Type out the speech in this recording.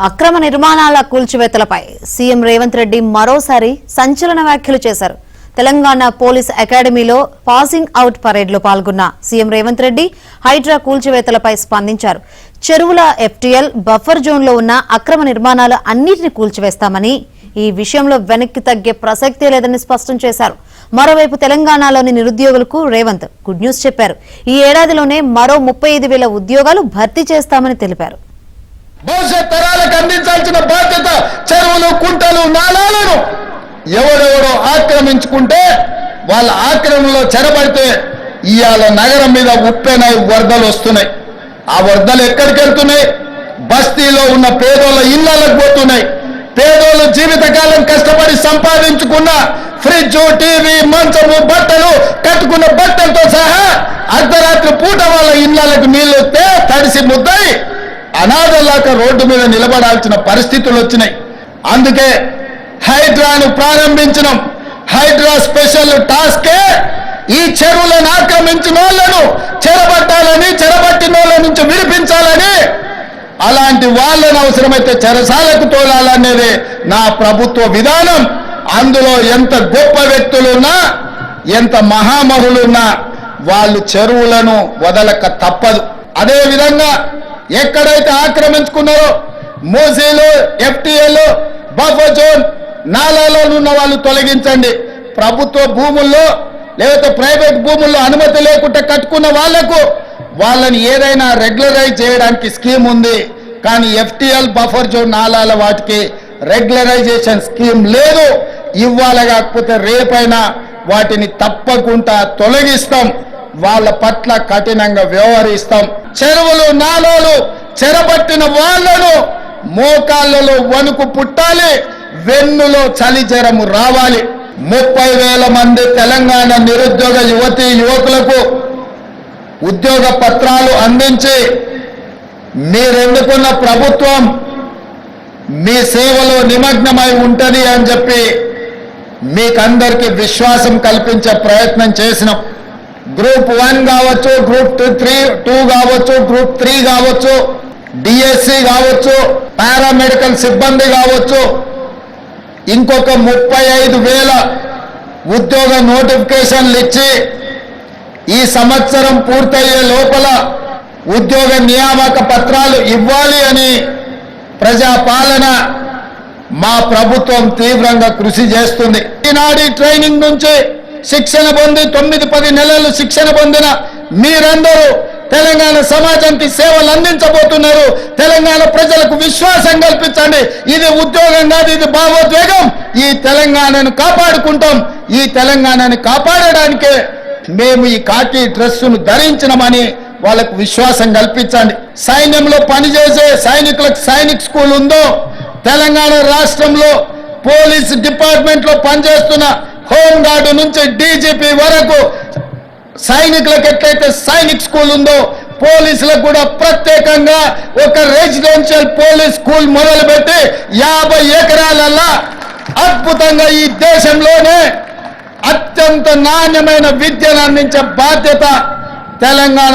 అక్రమ నిర్మాణాల కూల్చివేతలపై సీఎం రేవంత్ రెడ్డి మరోసారి సంచలన వ్యాఖ్యలు చేశారు. తెలంగాణ పోలీస్ అకాడమీలో పాసింగ్ అవుట్ పరేడ్లో పాల్గొన్న సీఎం రేవంత్ రెడ్డి హైడ్రా కూల్చివేతలపై స్పందించారు. చెరువుల ఎఫ్టీఎల్ బఫర్ జోన్లో ఉన్న అక్రమ నిర్మాణాలు అన్నింటినీ కూల్చివేస్తామని, ఈ విషయంలో వెనక్కి తగ్గే ప్రసక్తే లేదని స్పష్టం చేశారు. మరోవైపు తెలంగాణలోని నిరుద్యోగులకు రేవంత్ గుడ్ న్యూస్ చెప్పారు. ఈ ఏడాదిలోనే మరో 35,000 ఉద్యోగాలు భర్తీ చేస్తామని తెలిపారు. భవిష్యత్ తరాలకు అందించాల్సిన బాధ్యత చెరువులు, కుంటలు, నాలాలను ఎవరెవరో ఆక్రమించుకుంటే వాళ్ళ ఆక్రమణలో చెరబడితే ఇవాళ నగరం మీద ఉప్పెనై వరదలు వస్తున్నాయి. ఆ వరదలు ఎక్కడికి వెళ్తున్నాయి? బస్తీలో ఉన్న పేదోళ్ళ ఇళ్లకు పోతున్నాయి. పేదోళ్ళు జీవితకాలం కష్టపడి సంపాదించుకున్న ఫ్రిడ్జ్, టీవీ, మంచము, బట్టలు, కట్టుకున్న బట్టలతో సహా అర్ధరాత్రి పూట వాళ్ళ ఇళ్లకు నీళ్లు వస్తే తడిసి ముద్దై అనాథలాక రోడ్డు మీద నిలబడాల్సిన పరిస్థితులు వచ్చినాయి. అందుకే హైడ్రాను ప్రారంభించడం. హైడ్రా స్పెషల్ టాస్కే ఈ చెరువులను ఆక్రమించిన వాళ్ళను చెరబట్టాలని, చెరబట్టిన వాళ్ళ నుంచి విడిపించాలని, అలాంటి వాళ్ళను అవసరమైతే చెరసాలకు తోలాలనేది నా ప్రభుత్వ విధానం. అందులో ఎంత గొప్ప వ్యక్తులున్నా, ఎంత మహామహులున్నా వాళ్ళు చెరువులను వదలక తప్పదు. అదే విధంగా ఎక్కడైతే ఆక్రమించుకున్నారో మూసీలు, ఎఫ్టీఎల్, బఫర్ జోన్, నాలాలో ఉన్న వాళ్ళు తొలగించండి. ప్రభుత్వ భూముల్లో లేకపోతే ప్రైవేట్ భూముల్లో అనుమతి లేకుండా కట్టుకున్న వాళ్లకు వాళ్ళని ఏదైనా రెగ్యులరైజ్ చేయడానికి స్కీమ్ ఉంది. కానీ ఎఫ్టీఎల్, బఫర్ జోన్, నాలాల వాటికి రెగ్యులరైజేషన్ స్కీమ్ లేదు. ఇవ్వాలి, కాకపోతే రేపైనా వాటిని తప్పకుండా తొలగిస్తాం. వాళ్ళ పట్ల కఠినంగా వ్యవహరిస్తాం. చెరువులు, నాలాలు చెరబట్టిన వాళ్లను మోకాళ్ళలో వణుకు పుట్టాలి, వెన్నులో చలి జ్వరము రావాలి. 30,000 మంది తెలంగాణ నిరుద్యోగ యువతీ యువకులకు ఉద్యోగ పత్రాలు అందించి మీరెన్నుకున్న ప్రభుత్వం మీ సేవలో నిమగ్నమై ఉంటది అని చెప్పి మీకందరికీ విశ్వాసం కల్పించే ప్రయత్నం చేసినాం. గ్రూప్ 1 కావచ్చు, గ్రూప్ 2 కావచ్చు, గ్రూప్ 3 కావచ్చు, డిఎస్సి కావచ్చు, పారామెడికల్ సిబ్బంది కావచ్చు, ఇంకొక 35,000 ఉద్యోగ నోటిఫికేషన్లు ఇచ్చి ఈ సంవత్సరం పూర్తయ్యే లోపల ఉద్యోగ నియామక పత్రాలు ఇవ్వాలి అని ప్రజాపాలన మా ప్రభుత్వం తీవ్రంగా కృషి చేస్తుంది. ఈనాడు ట్రైనింగ్ నుంచి శిక్షణ పొంది 9-10 నెలలు శిక్షణ పొందిన మీరందరూ తెలంగాణ సమాజానికి సేవలు అందించబోతున్నారు. తెలంగాణ ప్రజలకు విశ్వాసం కల్పించండి. ఇది ఉద్యోగం కాదు, ఇది భావోద్వేగం. ఈ తెలంగాణను కాపాడుకుంటాం. ఈ తెలంగాణని కాపాడడానికే మేము ఈ కాకి డ్రెస్సును ధరించినమని వాళ్ళకు విశ్వాసం కల్పించండి. సైన్యంలో పనిచేసే సైనికులకు సైనిక్ స్కూల్ ఉందో, తెలంగాణ రాష్ట్రంలో పోలీస్ డిపార్ట్మెంట్ లో పనిచేస్తున్న హోంగార్డు నుంచి డీజీపీ వరకు సైనికులకు ఎట్లయితే సైనిక్ స్కూల్ ఉందో, పోలీసులకు కూడా ప్రత్యేకంగా ఒక రెసిడెన్షియల్ పోలీస్ స్కూల్ మొదలుపెట్టి 50 ఎకరాలల్లా అద్భుతంగా ఈ దేశంలోనే అత్యంత నాణ్యమైన విద్యను అందించే బాధ్యత తెలంగాణ